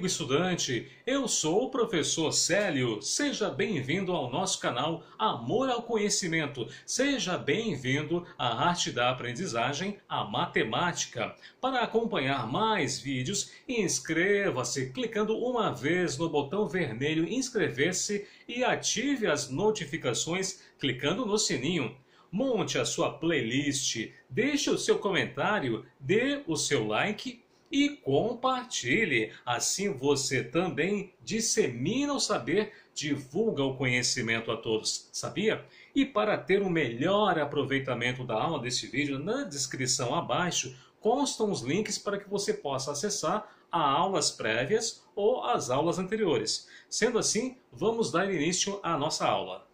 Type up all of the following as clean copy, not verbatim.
amigo estudante, eu sou o professor Célio. Seja bem-vindo ao nosso canal Amor ao Conhecimento. Seja bem-vindo à arte da aprendizagem, a matemática. Para acompanhar mais vídeos, inscreva-se clicando uma vez no botão vermelho inscrever-se e ative as notificações clicando no sininho. Monte a sua playlist, deixe o seu comentário, dê o seu like e compartilhe. Assim você também dissemina o saber, divulga o conhecimento a todos, sabia? E para ter um melhor aproveitamento da aula desse vídeo, na descrição abaixo constam os links para que você possa acessar a aulas prévias ou as aulas anteriores. Sendo assim, vamos dar início à nossa aula.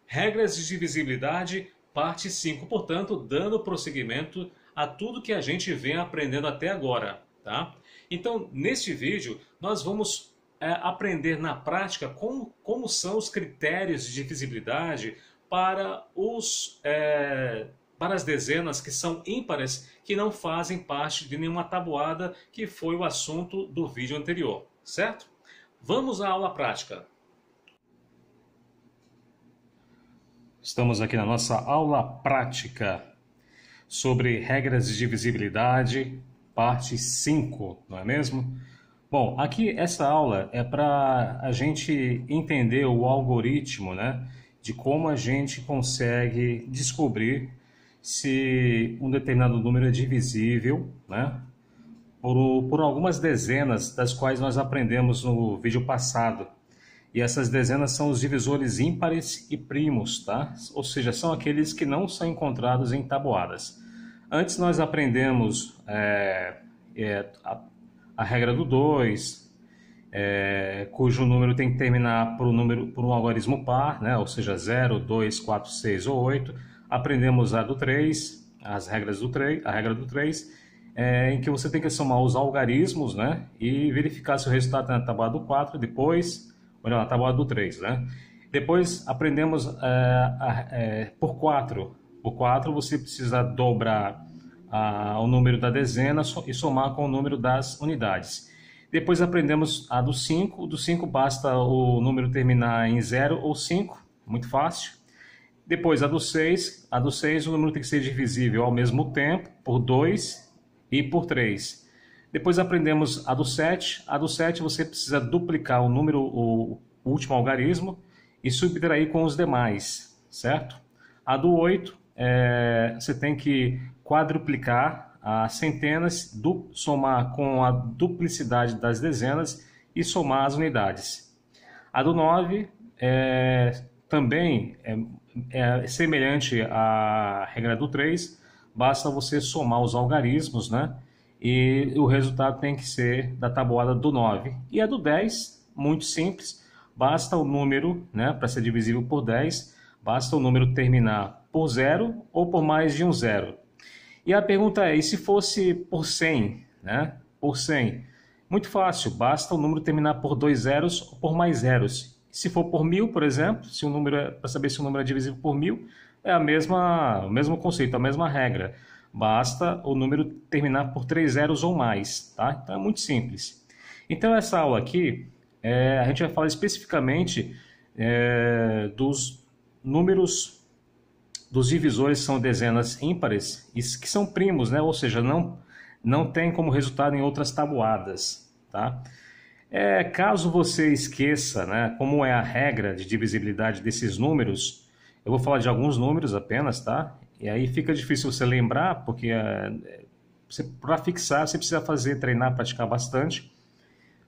Regras de divisibilidade, parte 5, portanto, dando prosseguimento a tudo que a gente vem aprendendo até agora, tá? Então, neste vídeo, nós vamos aprender na prática como são os critérios de divisibilidade para as dezenas que são ímpares, que não fazem parte de nenhuma tabuada, que foi o assunto do vídeo anterior, certo? Vamos à aula prática. Estamos aqui na nossa aula prática sobre regras de divisibilidade, parte 5, não é mesmo? Bom, aqui essa aula é para a gente entender o algoritmo, né, de como a gente consegue descobrir se um determinado número é divisível, né, por algumas dezenas das quais nós aprendemos no vídeo passado. E essas dezenas são os divisores ímpares e primos, tá? Ou seja, são aqueles que não são encontrados em tabuadas. Antes nós aprendemos a regra do 2, cujo número tem que terminar por um algarismo par, né? Ou seja, 0, 2, 4, 6 ou 8. Aprendemos a do 3, a regra do 3, em que você tem que somar os algarismos, né? E verificar se o resultado está na tabuada do 4, depois... Olha na tabuada do 3, né? Depois aprendemos por 4. Por 4 você precisa dobrar o número da dezena e somar com o número das unidades. Depois aprendemos a do 5. Do 5 basta o número terminar em 0 ou 5, muito fácil. Depois a do 6. A do 6 o número tem que ser divisível ao mesmo tempo por 2 e por 3. Depois aprendemos a do 7. A do 7 você precisa duplicar o último algarismo e subtrair com os demais, certo? A do 8, você tem que quadruplicar as centenas, somar com a duplicidade das dezenas e somar as unidades. A do 9 também é semelhante à regra do 3, basta você somar os algarismos, né? E o resultado tem que ser da tabuada do 9. E a do 10, muito simples, basta o número, né, para ser divisível por 10, basta o número terminar por 0 ou por mais de um 0. E a pergunta é, e se fosse por 100, né? Por 100, muito fácil, basta o número terminar por 2 zeros ou por mais zeros. Se for por 1000, por exemplo, para saber se o número é divisível por 1000, é o mesmo conceito, a mesma regra. Basta o número terminar por 3 zeros ou mais, tá? Então é muito simples. Então essa aula aqui, a gente vai falar especificamente dos números, dos divisores são dezenas ímpares, que são primos, né? Ou seja, não tem como resultado em outras tabuadas, tá? Caso você esqueça, né, como é a regra de divisibilidade desses números, eu vou falar de alguns números apenas, tá? E aí fica difícil você lembrar, porque para fixar você precisa treinar, praticar bastante.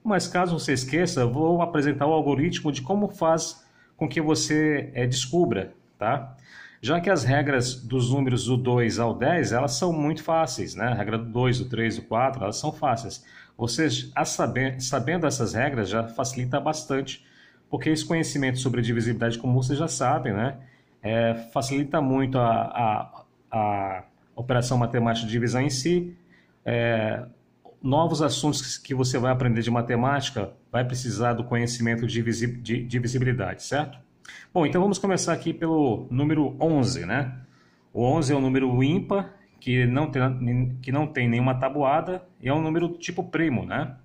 Mas caso você esqueça, eu vou apresentar o algoritmo de como faz com que você descubra, tá? Já que as regras dos números do 2 ao 10, elas são muito fáceis, né? A regra do 2, do 3, do 4, elas são fáceis. Você, sabendo essas regras, já facilita bastante, porque esse conhecimento sobre divisibilidade, como vocês já sabem, né? Facilita muito a operação matemática de divisão em si. Novos assuntos que você vai aprender de matemática vai precisar do conhecimento de divisibilidade, certo? Bom, então vamos começar aqui pelo número 11, né? O 11 é um número ímpar, que não tem nenhuma tabuada, e é um número do tipo primo, né?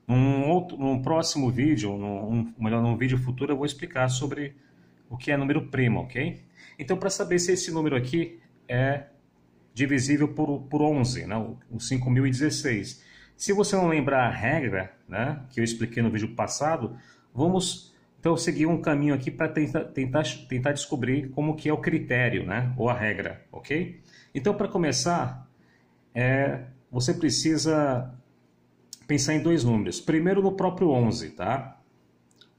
Num próximo vídeo, melhor, num vídeo futuro, eu vou explicar sobre o que é número primo, ok? Então, para saber se esse número aqui é divisível por 11, né? O 5016. Se você não lembrar a regra, né, que eu expliquei no vídeo passado, vamos então seguir um caminho aqui para tentar descobrir como que é o critério, né, ou a regra, ok? Então, para começar, você precisa pensar em dois números. Primeiro no próprio 11, tá?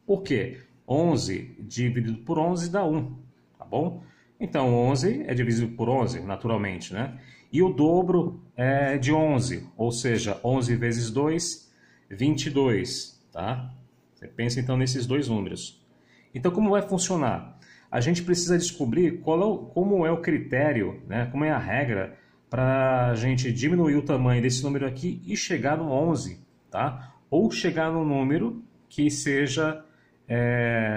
Por quê? 11 dividido por 11 dá 1, tá bom? Então, 11 é divisível por 11, naturalmente, né? E o dobro é de 11, ou seja, 11 vezes 2, 22, tá? Você pensa, então, nesses dois números. Então, como vai funcionar? A gente precisa descobrir como é o critério, né? Como é a regra para a gente diminuir o tamanho desse número aqui e chegar no 11, tá? Ou chegar no número que seja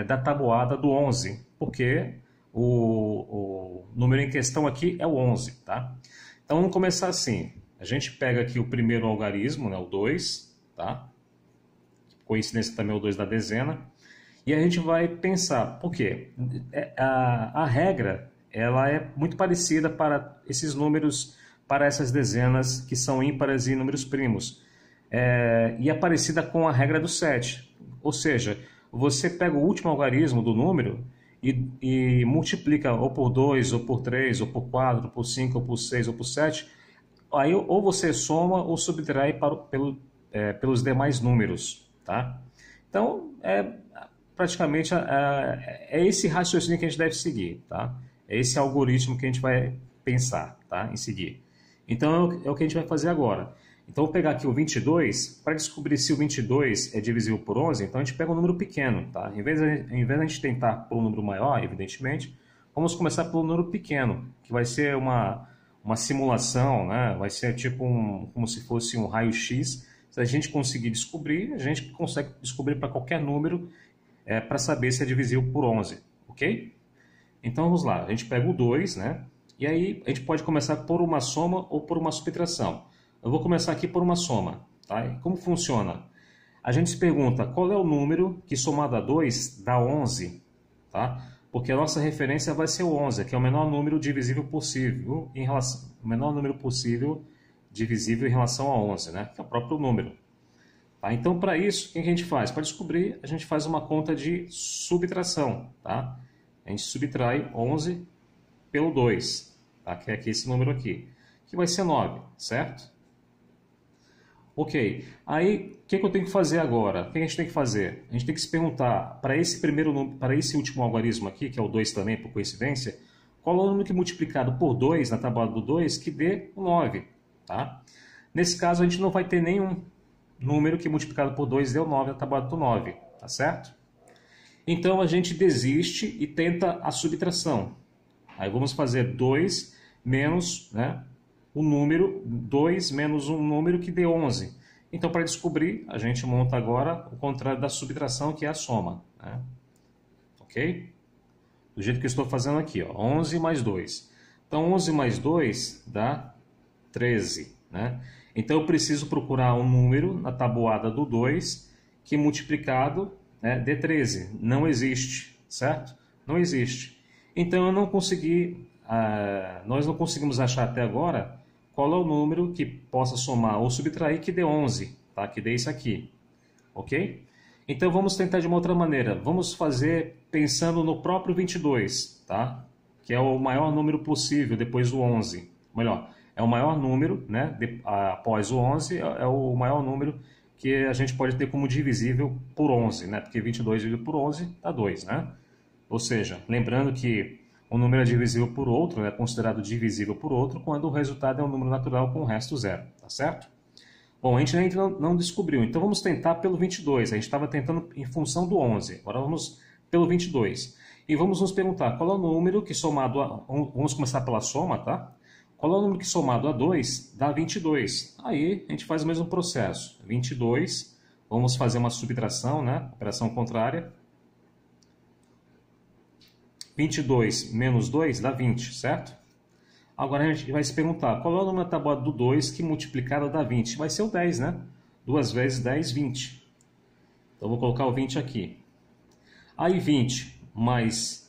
da tabuada do 11, porque o número em questão aqui é o 11, tá? Então vamos começar assim. A gente pega aqui o primeiro algarismo, né, o 2, tá? Coincidência também é o 2 da dezena. E a gente vai pensar, por quê? A regra ela é muito parecida para esses números, para essas dezenas que são ímpares e números primos. E é parecida com a regra do 7. Ou seja, você pega o último algarismo do número e multiplica ou por 2, ou por 3, ou por 4, ou por 5, ou por 6, ou por 7. Aí ou você soma ou subtrai pelos demais números, tá? Então, praticamente é esse raciocínio que a gente deve seguir, tá? É esse algoritmo que a gente vai pensar, tá? Em seguir. Então, é o que a gente vai fazer agora. Então, vou pegar aqui o 22, para descobrir se o 22 é divisível por 11, então a gente pega um número pequeno, tá? Em vez de a gente tentar por um número maior, evidentemente, vamos começar pelo número pequeno, que vai ser uma simulação, né? Vai ser tipo como se fosse um raio-x. Se a gente conseguir descobrir, a gente consegue descobrir para qualquer número para saber se é divisível por 11, ok? Então, vamos lá. A gente pega o 2, né? E aí a gente pode começar por uma soma ou por uma subtração. Eu vou começar aqui por uma soma, tá? E como funciona? A gente se pergunta qual é o número que somado a 2 dá 11, tá? Porque a nossa referência vai ser o 11, que é o menor número divisível possível o menor número possível divisível em relação a 11, né? Que é o próprio número. Tá? Então, para isso, o que a gente faz? Para descobrir, a gente faz uma conta de subtração, tá? A gente subtrai 11 pelo 2, tá? Que é aqui esse número aqui, que vai ser 9, certo? Ok, aí o que eu tenho que fazer agora? O que a gente tem que fazer? A gente tem que se perguntar, para esse último algarismo aqui, que é o 2 também, por coincidência, qual é o número que multiplicado por 2 na tabuada do 2 que dê o 9, tá? Nesse caso, a gente não vai ter nenhum número que multiplicado por 2 dê o 9 na tabuada do 9, tá certo? Então, a gente desiste e tenta a subtração. Aí vamos fazer 2 menos, né? O número 2 menos um número que dê 11. Então, para descobrir, a gente monta agora o contrário da subtração, que é a soma, né? Ok? Do jeito que eu estou fazendo aqui, ó, 11 mais 2. Então, 11 mais 2 dá 13, né? Então, eu preciso procurar um número na tabuada do 2 que multiplicado, né, dê 13. Não existe, certo? Não existe. Então, eu não consegui, nós não conseguimos achar até agora qual é o número que possa somar ou subtrair que dê 11, tá? Que dê isso aqui, ok? Então vamos tentar de uma outra maneira. Vamos fazer pensando no próprio 22, tá? Que é o maior número possível depois do 11. Melhor, é o maior número, né? Após o 11 é o maior número que a gente pode ter como divisível por 11, né? Porque 22 dividido por 11 dá 2, né? Ou seja, lembrando que um número é divisível por outro, é considerado divisível por outro, quando o resultado é um número natural com o resto zero, tá certo? Bom, a gente ainda não descobriu, então vamos tentar pelo 22. A gente estava tentando em função do 11, agora vamos pelo 22. E vamos nos perguntar qual é o número que somado a... Vamos começar pela soma, tá? Qual é o número que somado a 2 dá 22? Aí a gente faz o mesmo processo. 22, vamos fazer uma subtração, né? Operação contrária. 22 menos 2 dá 20, certo? Agora a gente vai se perguntar, qual é o número da tabuada do 2 que multiplicado dá 20? Vai ser o 10, né? 2 vezes 10, 20. Então, vou colocar o 20 aqui. Aí 20 mais,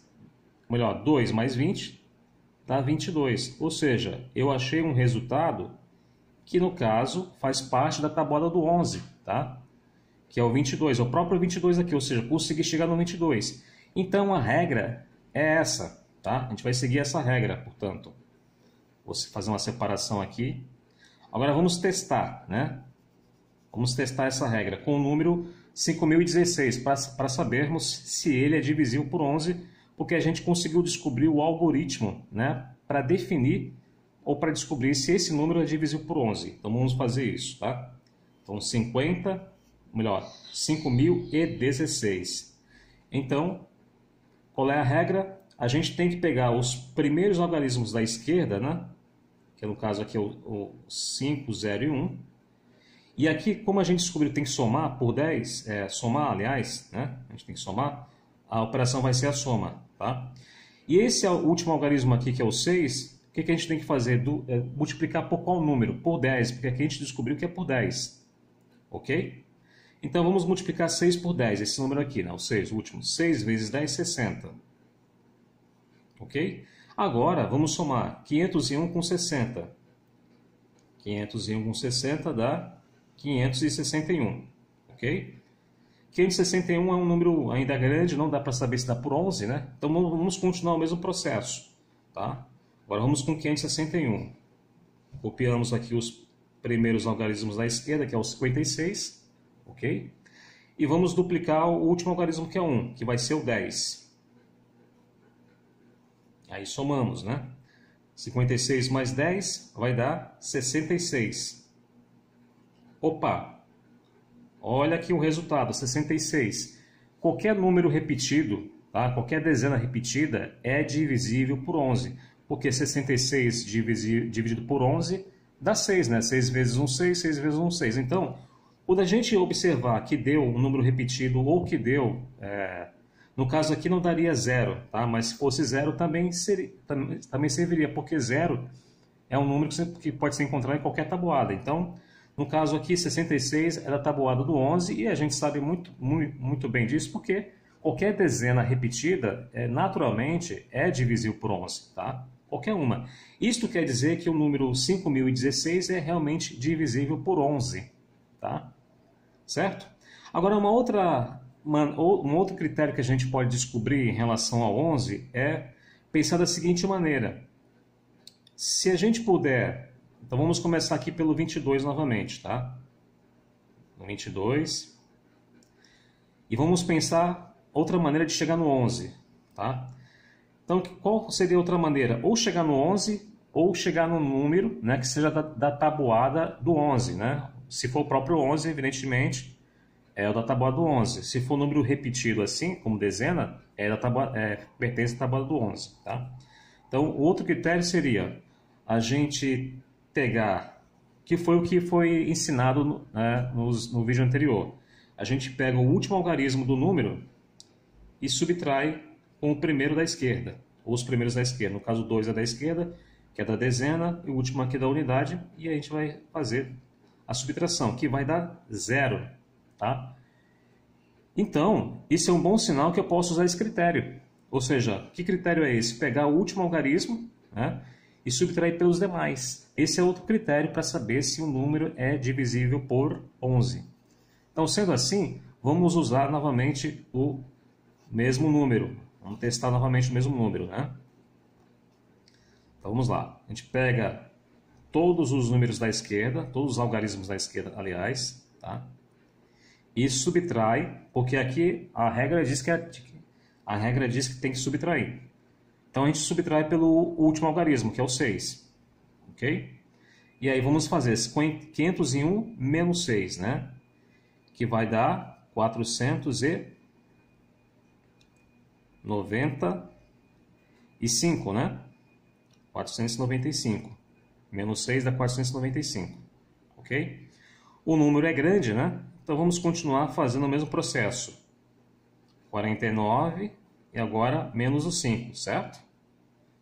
melhor, 2 mais 20 dá 22. Ou seja, eu achei um resultado que, no caso, faz parte da tabuada do 11, tá? Que é o 22, é o próprio 22 aqui, ou seja, consegui chegar no 22. Então, a regra é essa, tá? A gente vai seguir essa regra, portanto. Vou fazer uma separação aqui. Agora, vamos testar, né? Vamos testar essa regra com o número 5016, para sabermos se ele é divisível por 11, porque a gente conseguiu descobrir o algoritmo, né? Para definir ou para descobrir se esse número é divisível por 11. Então, vamos fazer isso, tá? Então, 5016. Então, qual é a regra? A gente tem que pegar os primeiros algarismos da esquerda, né? Que no caso aqui é o 5, 0 e 1. E aqui, como a gente descobriu que tem que somar por 10, aliás, né? A gente tem que somar, a operação vai ser a soma, tá? E esse é o último algarismo aqui, que é o 6, o que a gente tem que fazer? Multiplicar por qual número? Por 10, porque aqui a gente descobriu que é por 10, ok? Então, vamos multiplicar 6 por 10, esse número aqui, né? O 6, o último. 6 vezes 10, 60. Ok? Agora, vamos somar 501 com 60. 501 com 60 dá 561. Ok? 561 é um número ainda grande, não dá para saber se dá por 11, né? Então, vamos continuar o mesmo processo, tá? Agora, vamos com 561. Copiamos aqui os primeiros algarismos da esquerda, que é o 56. Ok? E vamos duplicar o último algarismo, que é 1, que vai ser o 10. Aí somamos, né? 56 mais 10 vai dar 66. Opa! Olha aqui o resultado, 66. Qualquer número repetido, tá? Qualquer dezena repetida é divisível por 11. Porque 66 dividido por 11 dá 6, né? 6 vezes 1, 6, 6 vezes 1, 6. Então, quando a gente observar que deu um número repetido ou que deu, no caso aqui não daria 0, tá? Mas se fosse 0 também serviria, porque 0 é um número que pode ser encontrado em qualquer tabuada. Então, no caso aqui, 66 é da tabuada do 11 e a gente sabe muito bem disso porque qualquer dezena repetida, naturalmente, é divisível por 11, tá? Qualquer uma. Isto quer dizer que o número 5016 é realmente divisível por 11, tá? Certo? Agora, um outro critério que a gente pode descobrir em relação ao 11 é pensar da seguinte maneira. Se a gente puder... Então, vamos começar aqui pelo 22 novamente, tá? 22. E vamos pensar outra maneira de chegar no 11, tá? Então, qual seria outra maneira? Ou chegar no 11, ou chegar no número, né, que seja da tabuada do 11, né? Se for o próprio 11, evidentemente, é o da tabuada do 11. Se for um número repetido assim, como dezena, pertence à tabuada do 11, tá? Então, o outro critério seria a gente pegar, que foi o que foi ensinado, né, no vídeo anterior. A gente pega o último algarismo do número e subtrai com o primeiro da esquerda, ou os primeiros da esquerda. No caso, 2 é da esquerda, que é da dezena, e o último aqui da unidade, e a gente vai fazer a subtração, que vai dar 0, tá? Então, isso é um bom sinal que eu posso usar esse critério. Ou seja, que critério é esse? Pegar o último algarismo, né, e subtrair pelos demais. Esse é outro critério para saber se um número é divisível por 11. Então, sendo assim, vamos usar novamente o mesmo número. Vamos testar novamente o mesmo número, né? Então, vamos lá. A gente pega todos os números da esquerda, todos os algarismos da esquerda, aliás, tá? E subtrai, porque aqui a regra diz que tem que subtrair. Então, a gente subtrai pelo último algarismo, que é o 6. Ok? E aí vamos fazer 501 menos 6, né? Que vai dar 495, né? 495. Menos 6 dá 495. Ok? O número é grande, né? Então vamos continuar fazendo o mesmo processo. 49 e agora menos o 5, certo?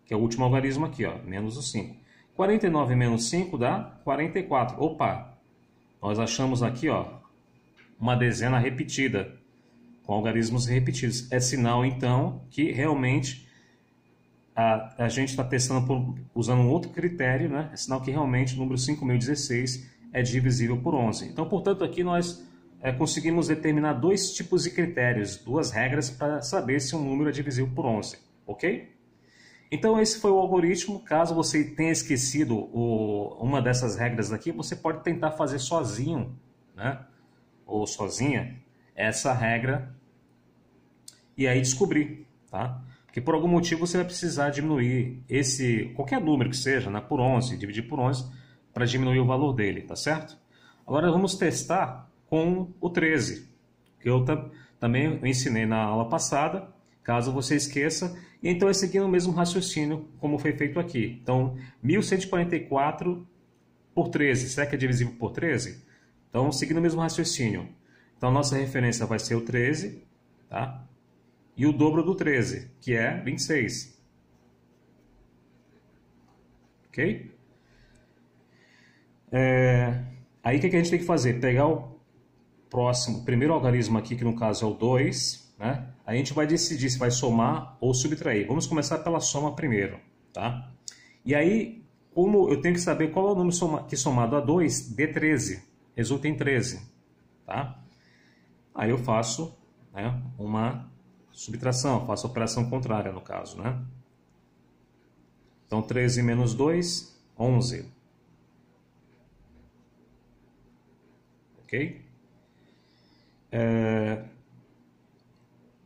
Que é o último algarismo aqui, ó, menos o 5. 49 menos 5 dá 44. Opa! Nós achamos aqui, ó, uma dezena repetida, com algarismos repetidos. É sinal, então, que realmente a gente está testando usando um outro critério, né? É sinal que realmente o número 5.016 é divisível por 11. Então, portanto, aqui nós conseguimos determinar dois tipos de critérios, duas regras para saber se um número é divisível por 11, ok? Então, esse foi o algoritmo. Caso você tenha esquecido uma dessas regras aqui, você pode tentar fazer sozinho, né? Ou sozinha, essa regra e aí descobrir, tá? Porque por algum motivo você vai precisar diminuir qualquer número que seja, né, por 11, dividir por 11, para diminuir o valor dele, tá certo? Agora vamos testar com o 13, que eu também ensinei na aula passada, caso você esqueça. E então é seguindo o mesmo raciocínio como foi feito aqui. Então, 1144 por 13, será que é divisível por 13? Então, seguindo o mesmo raciocínio. Então, nossa referência vai ser o 13, tá? E o dobro do 13, que é 26. Ok? Aí o que a gente tem que fazer? Pegar o primeiro algarismo aqui, que no caso é o 2, né? A gente vai decidir se vai somar ou subtrair. Vamos começar pela soma primeiro, tá? E aí, como eu tenho que saber qual é o número que somado a 2 dê 13, resulta em 13, tá? Aí eu faço, né, uma subtração, faço a operação contrária no caso, né? Então, 13 menos 2, 11. Ok?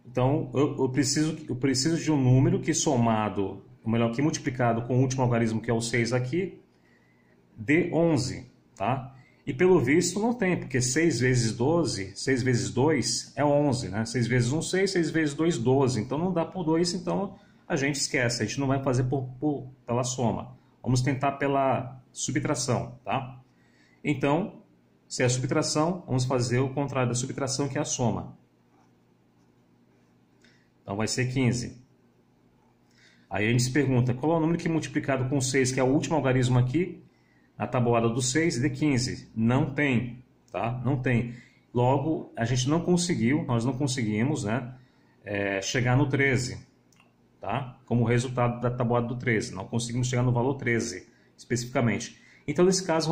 Então, eu preciso de um número que somado, ou melhor, que multiplicado com o último algarismo, que é o 6 aqui, dê 11, tá? E pelo visto não tem, porque 6 vezes 12, 6 vezes 2 é 11, né? 6 vezes 1, 6, 6 vezes 2, 12. Então não dá por 2, então a gente esquece, a gente não vai fazer pela soma. Vamos tentar pela subtração, tá? Então, se é a subtração, vamos fazer o contrário da subtração, que é a soma. Então vai ser 15. Aí a gente se pergunta, qual é o número que multiplicado com 6, que é o último algarismo aqui, na tabuada do 6, dê 15? Não tem, tá? Não tem. Logo, a gente não conseguiu, nós não conseguimos, né, chegar no 13, tá? Como resultado da tabuada do 13. Não conseguimos chegar no valor 13, especificamente. Então, nesse caso,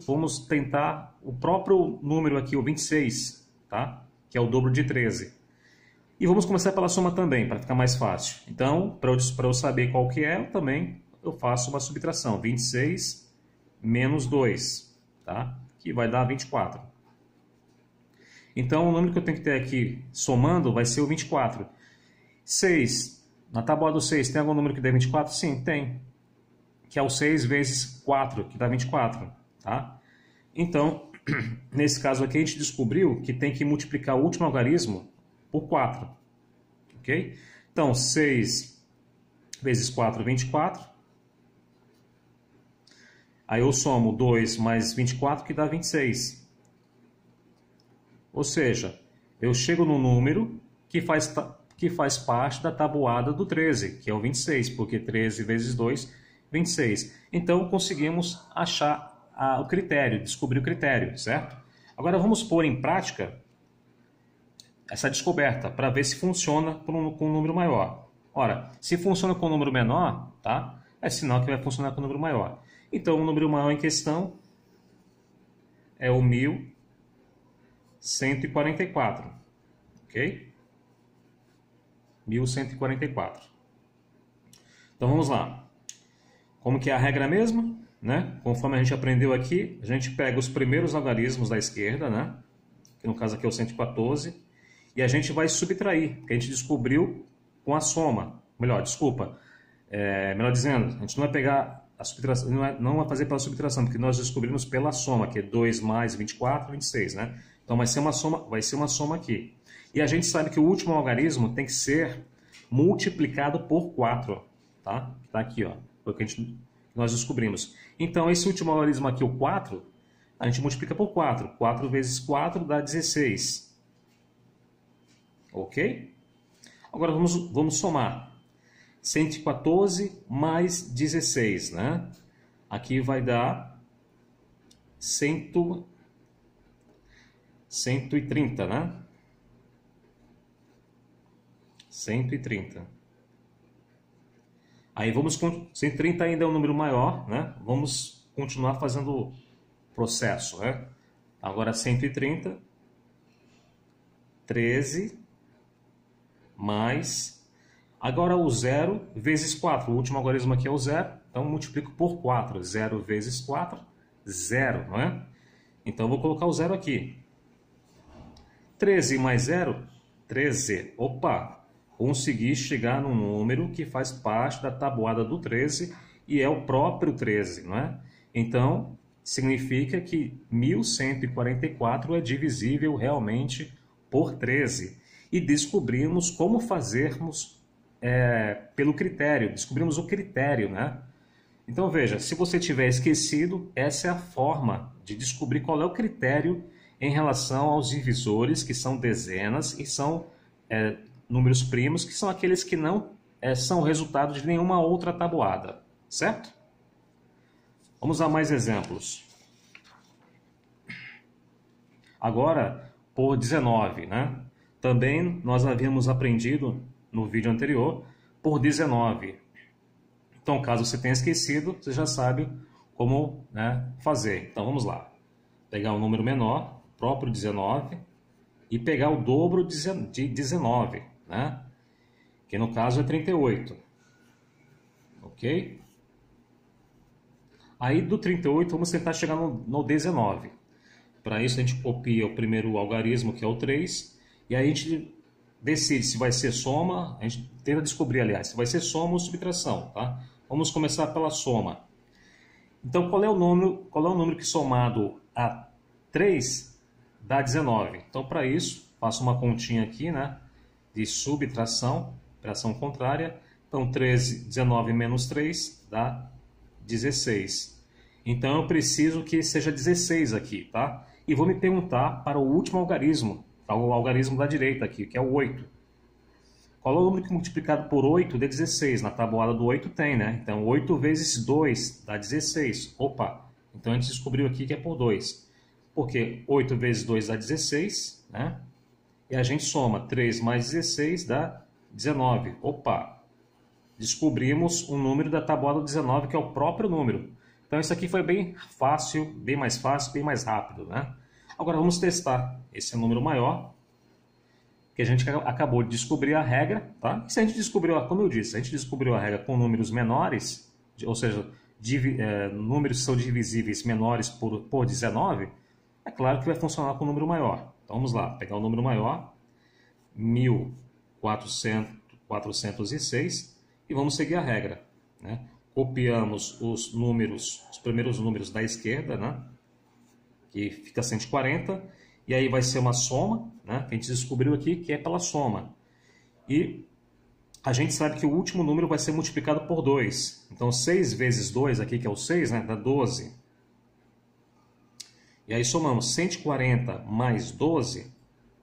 vamos tentar o próprio número aqui, o 26, tá? Que é o dobro de 13. E vamos começar pela soma também, para ficar mais fácil. Então, para eu saber qual que é, eu faço uma subtração. 26 menos 2, tá? Que vai dar 24. Então, o número que eu tenho que ter aqui, somando, vai ser o 24. 6. Na tábua do 6, tem algum número que dê 24? Sim, tem. Que é o 6 vezes 4, que dá 24, tá? Então, nesse caso aqui, a gente descobriu que tem que multiplicar o último algarismo por 4, ok? Então, 6 vezes 4, 24. Aí eu somo 2 mais 24, que dá 26. Ou seja, eu chego no número que faz parte da tabuada do 13, que é o 26, porque 13 vezes 2, 26. Então, conseguimos achar o critério, descobrir o critério, certo? Agora, vamos pôr em prática essa descoberta para ver se funciona com um número maior. Ora, se funciona com um número menor, tá? É sinal que vai funcionar com um número maior. Então, o número maior em questão é o 1144, ok? 1144. Então, vamos lá. Como que é a regra mesmo, né? Conforme a gente aprendeu aqui, a gente pega os primeiros algarismos da esquerda, né? Que no caso aqui é o 114, e a gente vai subtrair, que a gente descobriu com a soma. Melhor dizendo, a gente não vai pegar a subtração, não vai fazer pela subtração, porque nós descobrimos pela soma, que é 2 mais 24, 26, né? Então vai ser uma soma aqui. E a gente sabe que o último algarismo tem que ser multiplicado por 4, tá? Tá aqui, ó. Foi o que nós descobrimos. Então esse último algarismo aqui, o 4, a gente multiplica por 4. 4 vezes 4 dá 16. Ok? Agora vamos somar. 114 mais 16, né? Aqui vai dar 130, né? 130. Aí vamos com 130 ainda é um número maior, né? Vamos continuar fazendo o processo, né? Agora 130, 13 mais. Agora o 0 vezes 4. O último algarismo aqui é o 0, então multiplico por 4. 0 vezes 4, 0, não é? Então eu vou colocar o 0 aqui. 13 mais 0, 13. Opa! Consegui chegar num número que faz parte da tabuada do 13 e é o próprio 13, não é? Então, significa que 1144 é divisível realmente por 13. E descobrimos como fazermos pelo critério, descobrimos o critério, né? Então veja, se você tiver esquecido, essa é a forma de descobrir qual é o critério em relação aos divisores, que são dezenas, e são números primos, que são aqueles que não são resultado de nenhuma outra tabuada, certo? Vamos a mais exemplos. Agora, por 19, né? Também nós havíamos aprendido no vídeo anterior por 19. Então, caso você tenha esquecido, você já sabe como, né, fazer. Então, vamos lá. Pegar um número menor, próprio 19, e pegar o dobro de 19, né? Que no caso é 38. Ok? Aí do 38 vamos tentar chegar no 19. Para isso a gente copia o primeiro algarismo, que é o 3, e aí a gente decide se vai ser soma, a gente tenta descobrir, aliás, se vai ser soma ou subtração, tá? Vamos começar pela soma. Então, qual é o número que somado a 3 dá 19? Então, para isso, faço uma continha aqui, né, de subtração, operação contrária. Então, 19 menos 3 dá 16. Então, eu preciso que seja 16 aqui, tá? E vou me perguntar para o último algarismo, tá? O algarismo da direita aqui, que é o 8. Qual é o número que multiplicado por 8 dá 16? Na tabuada do 8 tem, né? Então, 8 vezes 2 dá 16. Opa! Então, a gente descobriu aqui que é por 2. Porque 8 vezes 2 dá 16, né? E a gente soma 3 mais 16 dá 19. Opa! Descobrimos um número da tabuada 19, que é o próprio número. Então, isso aqui foi bem fácil, bem mais rápido, né? Agora, vamos testar esse número maior, que a gente acabou de descobrir a regra, tá? E se a gente descobriu, como eu disse, a gente descobriu a regra com números menores, ou seja, números que são divisíveis menores por 19, é claro que vai funcionar com um número maior. Então, vamos lá, pegar o número maior, 1406, e vamos seguir a regra, né? Copiamos os primeiros números da esquerda, né? Que fica 140, e aí vai ser uma soma, né? Que a gente descobriu aqui que é pela soma. E a gente sabe que o último número vai ser multiplicado por 2. Então, 6 vezes 2, aqui que é o 6, né? Dá 12. E aí somamos 140 mais 12,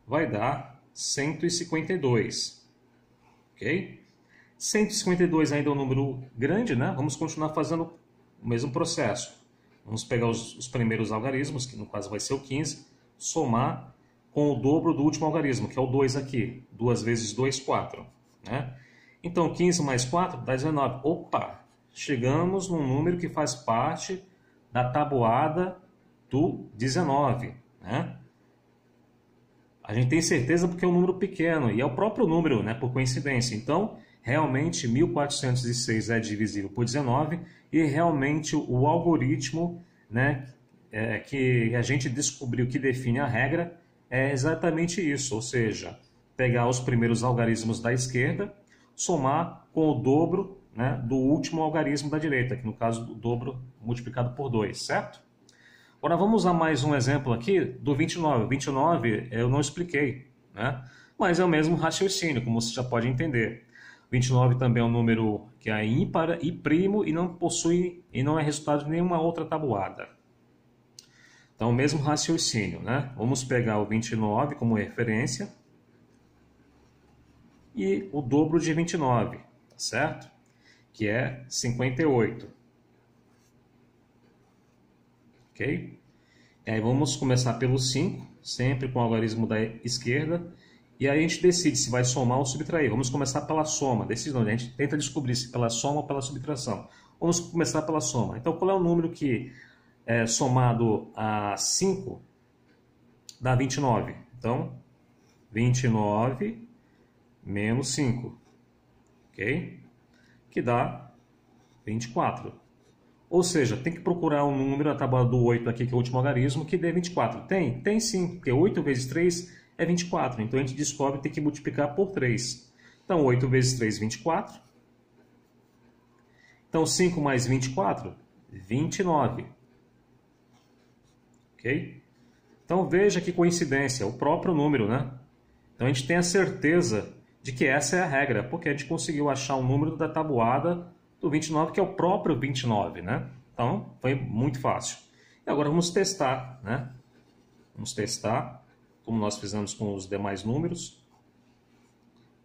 vai dar 152. Ok? 152 ainda é um número grande, né? Vamos continuar fazendo o mesmo processo. Vamos pegar os primeiros algarismos, que no caso vai ser o 15, somar com o dobro do último algarismo, que é o 2 aqui. 2 vezes 2, 4. Né? Então, 15 mais 4 dá 19. Opa! Chegamos num número que faz parte da tabuada do 19. Né? A gente tem certeza porque é um número pequeno, e é o próprio número, né, por coincidência. Então, realmente, 1406 é divisível por 19, e realmente o algoritmo, né, que a gente descobriu que define a regra é exatamente isso, ou seja, pegar os primeiros algarismos da esquerda, somar com o dobro, né, do último algarismo da direita, que no caso o dobro multiplicado por 2, certo? Agora vamos usar mais um exemplo aqui do 29. O 29 eu não expliquei, né? Mas é o mesmo raciocínio, como você já pode entender. 29 também é um número que é ímpar e primo e não possui e não é resultado de nenhuma outra tabuada. Então, o mesmo raciocínio, né? Vamos pegar o 29 como referência e o dobro de 29, tá certo? Que é 58. Ok? E aí vamos começar pelo 5. sempre com o algarismo da esquerda. E aí a gente decide se vai somar ou subtrair. Vamos começar pela soma. Decisão, a gente tenta descobrir se pela soma ou pela subtração. Vamos começar pela soma. Então, qual é o número que somado a 5 dá 29? Então, 29 menos 5, ok? Que dá 24. Ou seja, tem que procurar um número na tabela do 8 aqui, que é o último algarismo, que dê 24. Tem? Tem sim, porque 8 vezes 3 é 24. Então a gente descobre que tem que multiplicar por 3. Então 8 vezes 3, 24. Então 5 mais 24, 29. Ok? Então veja que coincidência, o próprio número, né? Então a gente tem a certeza de que essa é a regra, porque a gente conseguiu achar o número da tabuada do 29, que é o próprio 29, né? Então, foi muito fácil. E agora vamos testar, né? Vamos testar, como nós fizemos com os demais números.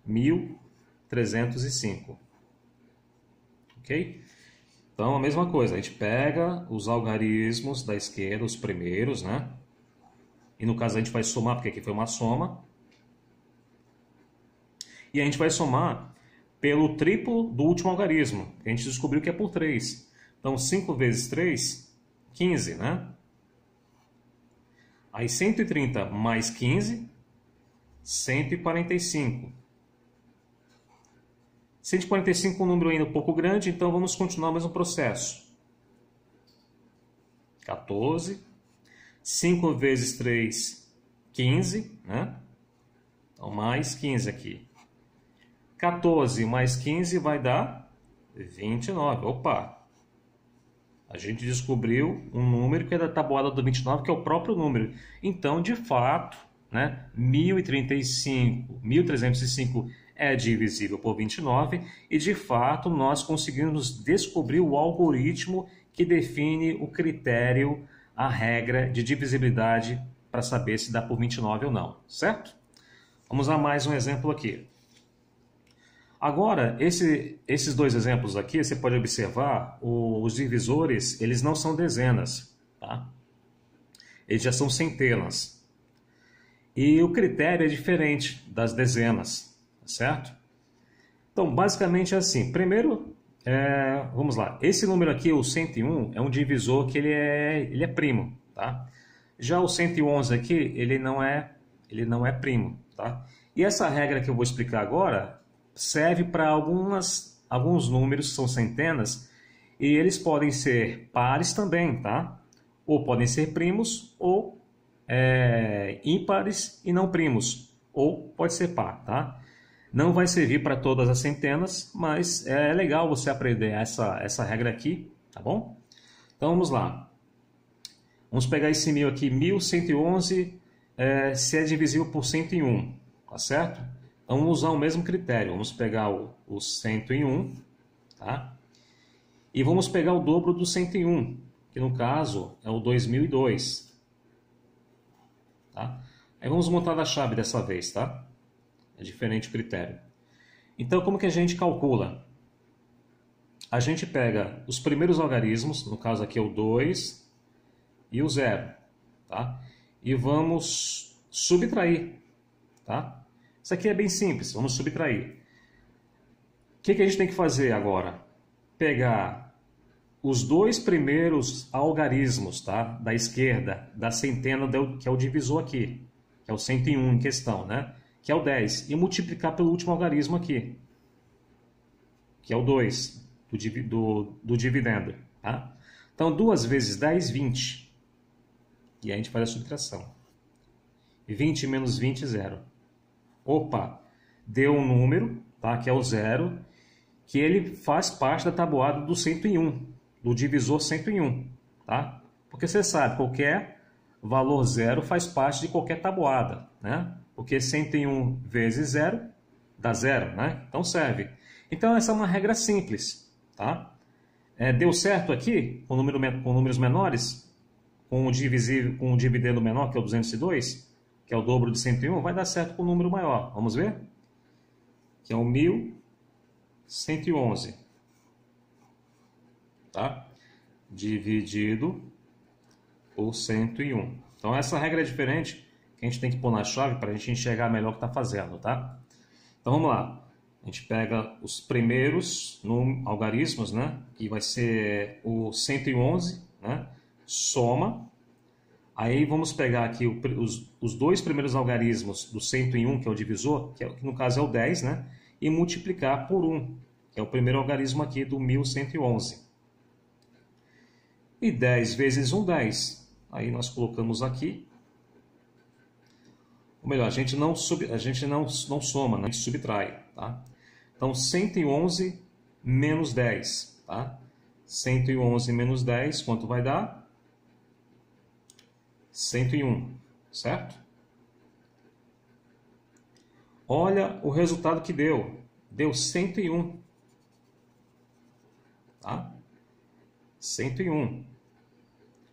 1.305. Ok? Então, a mesma coisa, a gente pega os algarismos da esquerda, os primeiros, né? E no caso a gente vai somar, porque aqui foi uma soma. E a gente vai somar pelo triplo do último algarismo. A gente descobriu que é por 3. Então, 5 vezes 3, 15, né? Aí, 130 mais 15, 145. 145 é um número ainda um pouco grande, então vamos continuar o mesmo processo. 14. 5 vezes 3, 15, né? Então, mais 15 aqui. 14 mais 15 vai dar 29. Opa! A gente descobriu um número que é da tabuada do 29, que é o próprio número. Então, de fato, né, 1.305 é divisível por 29 e, de fato, nós conseguimos descobrir o algoritmo que define o critério, a regra de divisibilidade para saber se dá por 29 ou não, certo? Vamos a mais um exemplo aqui. Agora, esses dois exemplos aqui, você pode observar, os divisores, eles não são dezenas, tá? Eles já são centenas. E o critério é diferente das dezenas, certo? Então, basicamente é assim. Primeiro, vamos lá. Esse número aqui, o 101, é um divisor que ele é primo, tá? Já o 111 aqui, ele não é primo, tá? E essa regra que eu vou explicar agora serve para alguns números, são centenas, e eles podem ser pares também, tá? Ou podem ser primos, ou ímpares e não primos, ou pode ser par, tá? Não vai servir para todas as centenas, mas é legal você aprender essa regra aqui, tá bom? Então vamos lá. Vamos pegar esse 1000 aqui, 1111, se é divisível por 101, tá certo? Então, vamos usar o mesmo critério. Vamos pegar o 101, tá? E vamos pegar o dobro do 101, que no caso é o 2002. Tá? Aí vamos montar a chave dessa vez, tá? É diferente o critério. Então, como que a gente calcula? A gente pega os primeiros algarismos, no caso aqui é o 2 e o 0, tá? E vamos subtrair, tá? Isso aqui é bem simples, vamos subtrair. O que a gente tem que fazer agora? Pegar os dois primeiros algarismos, tá? Da esquerda, da centena, que é o divisor aqui, que é o 101 em questão, né? Que é o 10, e multiplicar pelo último algarismo aqui, que é o 2, do dividendo, tá? Então, 2 vezes 10, 20. E aí a gente faz a subtração. 20 menos 20, 0. Opa, deu um número, tá? Que é o 0, que ele faz parte da tabuada do 101, do divisor 101, tá? Porque você sabe, qualquer valor 0 faz parte de qualquer tabuada, né? Porque 101 vezes 0 dá 0, né? Então serve. Então essa é uma regra simples, tá? Deu certo aqui com números menores, com o dividendo menor, que é o 202, que é o dobro de 101, vai dar certo com o número maior. Vamos ver? Que é o 1111. Tá? Dividido por 101. Então, essa regra é diferente, que a gente tem que pôr na chave para a gente enxergar melhor o que está fazendo, tá? Então vamos lá. A gente pega os primeiros algarismos, né? Que vai ser o 111, né? Soma. Aí vamos pegar aqui os dois primeiros algarismos do 101, que é o divisor, que no caso é o 10, né? E multiplicar por 1, que é o primeiro algarismo aqui do 1111. E 10 vezes 1, 10. Aí nós colocamos aqui. Ou melhor, a gente não soma, né? A gente subtrai, tá? Então, 111 menos 10, tá? 111 menos 10, quanto vai dar? 101, certo? Olha o resultado que deu. Deu 101, tá? 101.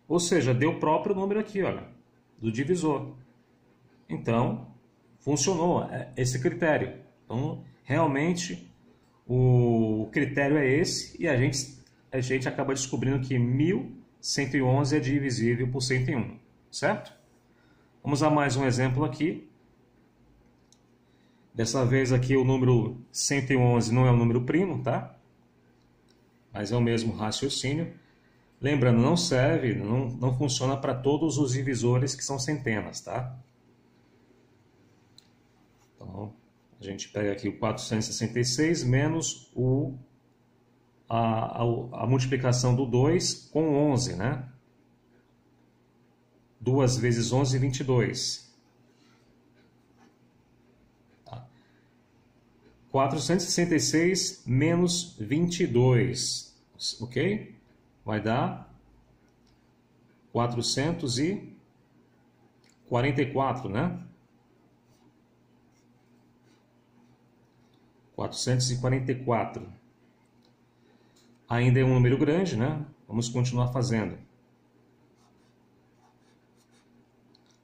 Ou seja, deu o próprio número aqui, olha, do divisor. Então, funcionou esse critério. Então, realmente, o critério é esse e a gente acaba descobrindo que 1111 é divisível por 101, certo? Vamos a mais um exemplo aqui. Dessa vez aqui o número 111 não é um número primo, tá? Mas é o mesmo raciocínio. Lembrando, não serve, não funciona para todos os divisores que são centenas, tá? Então, a gente pega aqui o 466 menos a multiplicação do 2 com 11, né? 2 vezes 11, 22. Tá. 466 menos 22, ok? Vai dar 444, né? 444. Ainda é um número grande, né? Vamos continuar fazendo.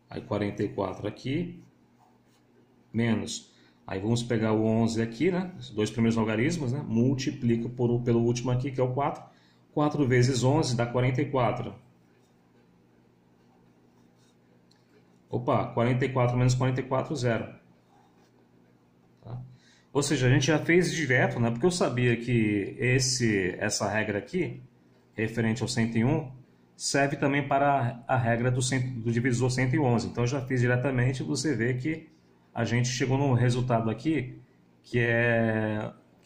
Aí 44 aqui, menos. Aí vamos pegar o 11 aqui, né? Os dois primeiros algarismos, né? Multiplica pelo último aqui, que é o 4. 4 vezes 11 dá 44. Opa, 44 menos 44, 0. Tá? Ou seja, a gente já fez direto, né? Porque eu sabia que essa regra aqui, referente ao 101, serve também para a regra do divisor 111. Então eu já fiz diretamente, você vê que a gente chegou num resultado aqui que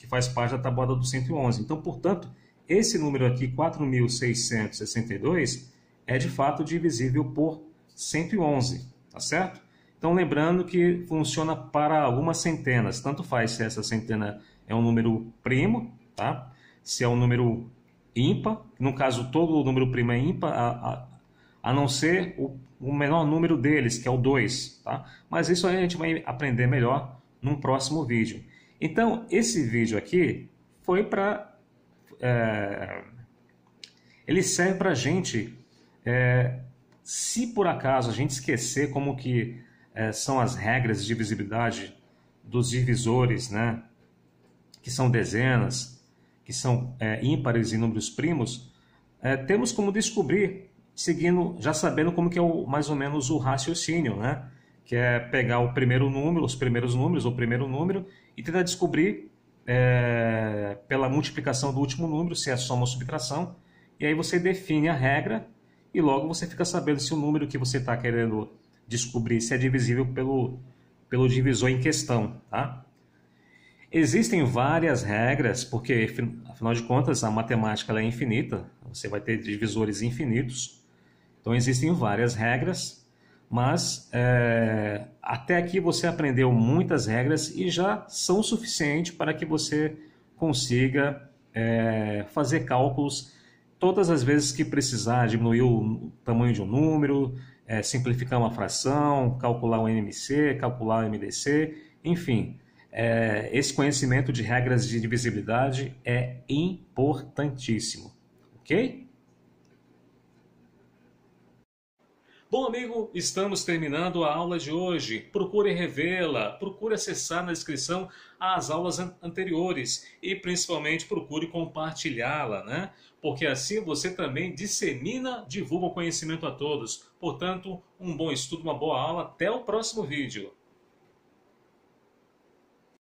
faz parte da tabuada do 111. Então, portanto, esse número aqui, 4.662, é de fato divisível por 111, tá certo? Então, lembrando que funciona para algumas centenas, tanto faz se essa centena é um número primo, tá? Se é um número ímpar, no caso todo número primo é ímpar, a não ser o menor número deles, que é o 2, tá? Mas isso aí a gente vai aprender melhor num próximo vídeo. Então, esse vídeo aqui foi para... ele serve para a gente, se por acaso a gente esquecer como que são as regras de divisibilidade dos divisores, né? Que são dezenas, que são ímpares e números primos, temos como descobrir, já sabendo como que é mais ou menos o raciocínio, né? Que é pegar o primeiro número, os primeiros números, o primeiro número, e tentar descobrir pela multiplicação do último número, se é soma ou subtração, e aí você define a regra e logo você fica sabendo se o número que você está querendo descobrir se é divisível pelo divisor em questão, tá? Existem várias regras, porque afinal de contas a matemática ela é infinita, você vai ter divisores infinitos, então existem várias regras, mas até aqui você aprendeu muitas regras e já são suficientes para que você consiga fazer cálculos todas as vezes que precisar, diminuir o tamanho de um número, simplificar uma fração, calcular o NMC, calcular o MDC, enfim. Esse conhecimento de regras de divisibilidade é importantíssimo, ok? Bom, amigo, estamos terminando a aula de hoje. Procure revê-la, procure acessar na descrição as aulas anteriores e principalmente procure compartilhá-la, né? Porque assim você também dissemina, divulga o conhecimento a todos. Portanto, um bom estudo, uma boa aula. Até o próximo vídeo.